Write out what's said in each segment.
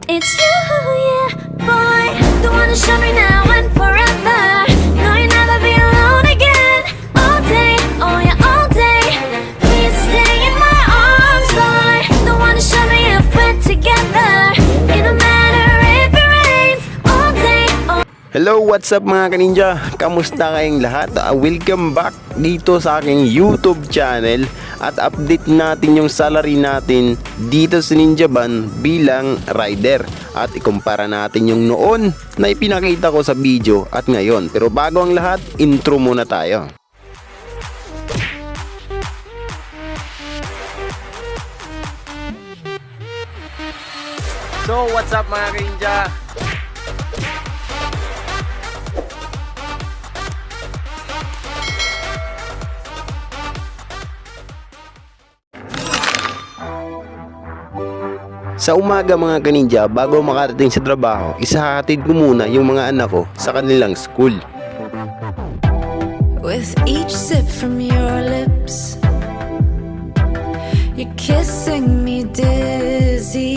It's you, yeah, boy. The one to show me now and forever. No, you'll never be alone again. All day, oh yeah, all day. Please stay in my arms, boy. The one to show me if we're together. It don't matter if it rains. All day, oh. Hello, what's up mga kaninja? Kamusta kayong lahat? Welcome back dito sa aking YouTube channel. At update natin yung salary natin dito sa Ninjaban bilang rider. At ikumpara natin yung noon na ipinakita ko sa video at ngayon. Pero bago ang lahat, intro muna tayo. So, what's up mga kaninja? Sa umaga mga kaninja, bago makarating sa trabaho, isahatid ko muna yung mga anak ko sa kanilang school. With each sip from your lips, you're kissing me dizzy.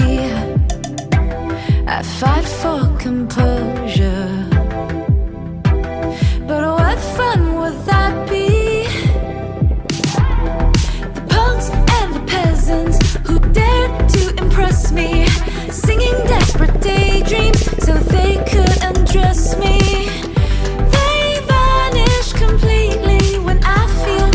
I fight for composure, but what fun would that be? The punks and the peasants who dared to impress me, singing desperate daydreams so they could undress me. They vanish completely when I feel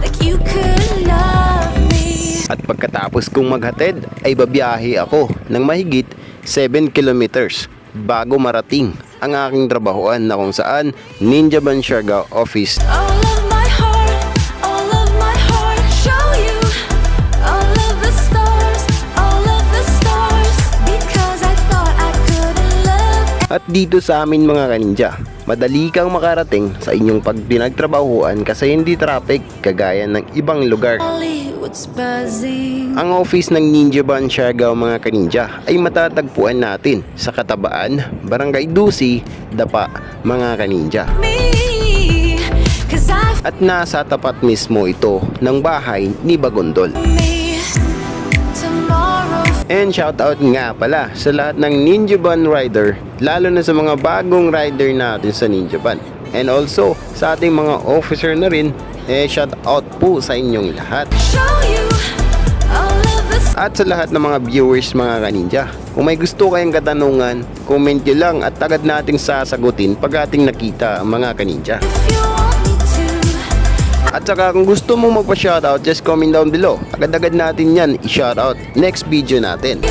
like you could love me. At pagkatapos kong maghatid ay babiyahe ako ng mahigit 7 kilometers bago marating ang aking trabahoan na kung saan Ninjaban Siargao office. All of my heart, show you all of the stars, because I thought I couldn't love. At dito sa amin mga kaninja, madali kang makarating sa inyong pagpinagtrabahuan kasi hindi traffic kagaya ng ibang lugar. Hollywood's buzzing. Ang office ng Ninjaban Siargao mga kaninja ay matatagpuan natin sa Katabaan, Barangay Dusi, Dapa mga kaninja. Me, 'cause I At nasa tapat mismo ito ng bahay ni Bagondol. me tomorrow. And shoutout nga pala sa lahat ng Ninjaban rider, lalo na sa mga bagong rider natin sa Ninjaban. And also sa ating mga officer na rin, shoutout po sa inyong lahat. Show you all of the At sa lahat ng mga viewers mga kaninja, kung may gusto kayong katanungan, comment nyo lang at agad nating sasagutin pag ating nakita mga kaninja. if you want me to. At saka kung gusto mo magpa-shoutout, just comment down below. Agad-agad natin yan i-shoutout next video natin.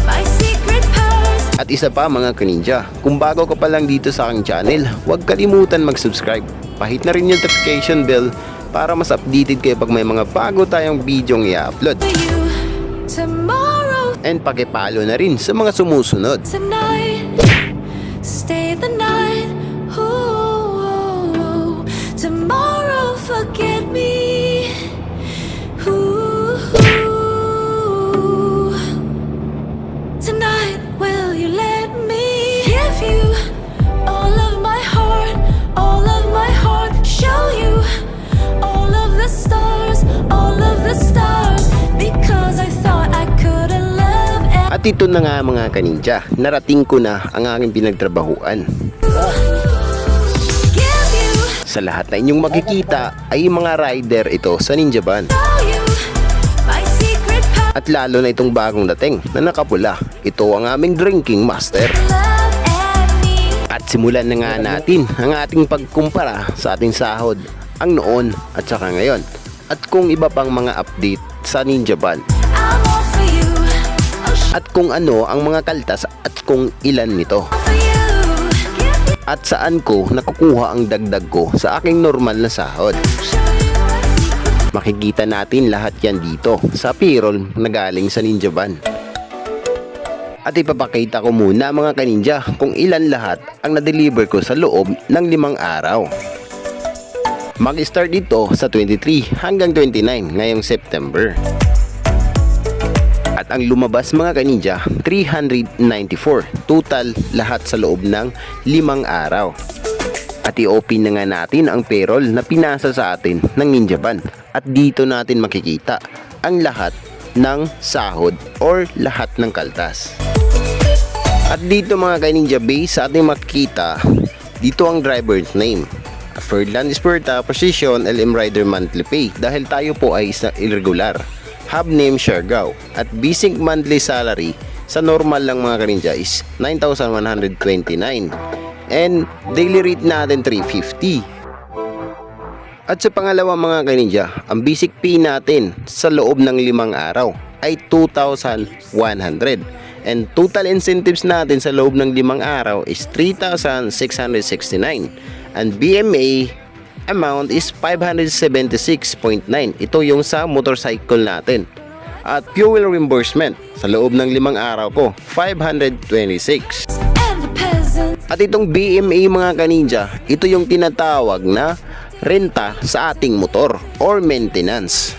My secret powers. At isa pa mga kaninja, kung bago ka pa lang dito sa aking channel, huwag kalimutan mag-subscribe. Pahit na rin yung notification bell para mas updated kayo pag may mga bago tayong videong i-upload. You tomorrow, And pakipalo na rin sa mga sumusunod. tonight, stay the night. Ooh, tomorrow, forget me. Ooh, tonight, will you let me give you all of my heart, show you all of the stars, because I thought I couldn't love At ito na nga mga kaninja, narating ko na ang aking pinagtrabahuan. give you, Sa lahat na inyong makikita ay mga rider ito sa Ninjaban. show you my secret power, At lalo na itong bagong dating na nakapula, ito ang aming drinking master. love and me. At simulan na nga natin ang ating pagkumpara sa ating sahod ang noon at saka ngayon. At kung iba pang mga update sa Ninjaban. I'm all for you, oh, At kung ano ang mga kaltas at kung ilan nito. for you. Give me, At saan ko nakukuha ang dagdag ko sa aking normal na sahod. show you my secret. Makikita natin lahat yan dito sa payroll na galing sa Ninjaban. At ipapakita ko muna mga kaninja kung ilan lahat ang na-deliver ko sa loob ng 5 araw. Mag-start dito sa 23 hanggang 29 ngayong September. At ang lumabas mga kaninja, 394 total lahat sa loob ng 5 araw. At i-open na nga natin ang payroll na pinasa sa atin ng Ninjaban. At dito natin makikita ang lahat ng sahod or lahat ng kaltas. At dito mga ka-ninja, base sa ating makikita, dito ang driver's name. Ferdland Esperta, position, LM Rider monthly pay dahil tayo po ay isa irregular. Hub name Siargao. At basic monthly salary sa normal lang mga ka-ninja is 9,129. And daily rate natin 350. At sa pangalawa mga ka-ninja, ang basic pay natin sa loob ng 5 araw ay 2,100. And total incentives natin sa loob ng 5 araw is 3,669. And BMA amount is 576.9. Ito yung sa motorcycle natin. At fuel reimbursement sa loob ng 5 araw ko, 526. And the peasant. At itong BMA mga ka-ninja, ito yung tinatawag na renta sa ating motor or maintenance.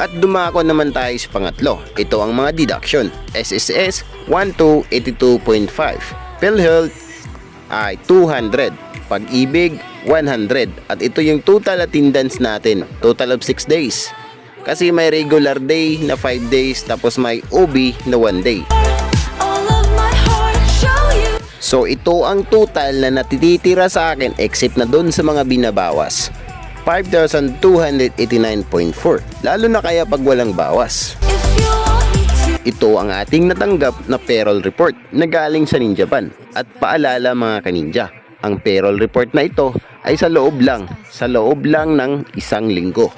At dumako naman tayo sa pangatlo. Ito ang mga deduction. SSS 1282.5. PhilHealth ay 200. Pag-ibig 100. At ito yung total attendance natin. Total of 6 days. Kasi may regular day na 5 days tapos may OB na 1 day. All of my heart show you. So ito ang total na natitira sa akin except na doon sa mga binabawas. 5,289.4. Lalo na kaya pag walang bawas. If you want me to. Ito ang ating natanggap na payroll report na galing sa Ninjaban. At paalala mga ka-ninja, ang payroll report na ito ay sa loob lang ng 1 linggo.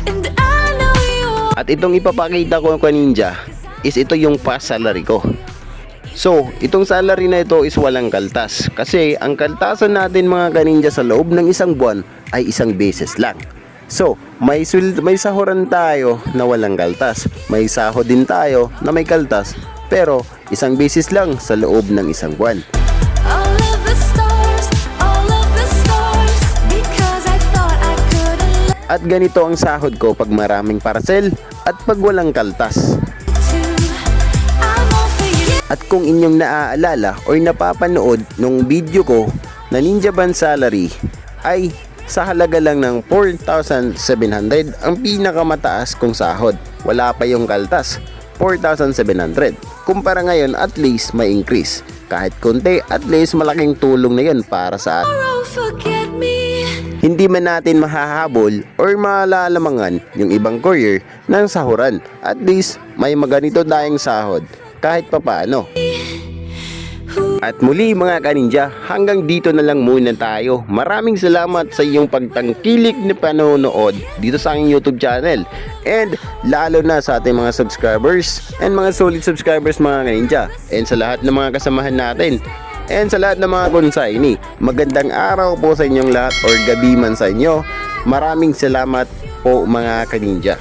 And I know you. At itong ipapakita ko ka-ninja is ito yung past salary ko. So, itong salary na ito is walang kaltas. Kasi ang kaltasan natin mga ka-ninja sa loob ng 1 buwan ay 1 beses lang. So, may sahuran tayo na walang kaltas. May sahod din tayo na may kaltas. Pero, 1 beses lang sa loob ng 1 buwan. All of the stars, because I thought I couldn't let At ganito ang sahod ko pag maraming parcel at pag walang kaltas. you. I'm all for you. At kung inyong naaalala o napapanood nung video ko na Ninjaban salary ay sa halaga lang ng 4,700 ang pinakamataas kong sahod. Wala pa yung kaltas, 4,700. Kumpara ngayon at least may increase. Kahit konti, at least malaking tulong na yun para sa atin. Tomorrow, forget me. Hindi man natin mahahabol or malalamangan yung ibang courier ng sahuran. At least may maganito tayong sahod kahit papaano. At muli mga ka-ninja, hanggang dito na lang muna tayo. Maraming salamat sa iyong pagtangkilik na panonood dito sa aking YouTube channel. And lalo na sa ating mga subscribers and mga solid subscribers mga ka-ninja. And sa lahat ng mga kasamahan natin. And sa lahat ng mga consignee, magandang araw po sa inyong lahat or gabi man sa inyo. Maraming salamat po mga ka-ninja.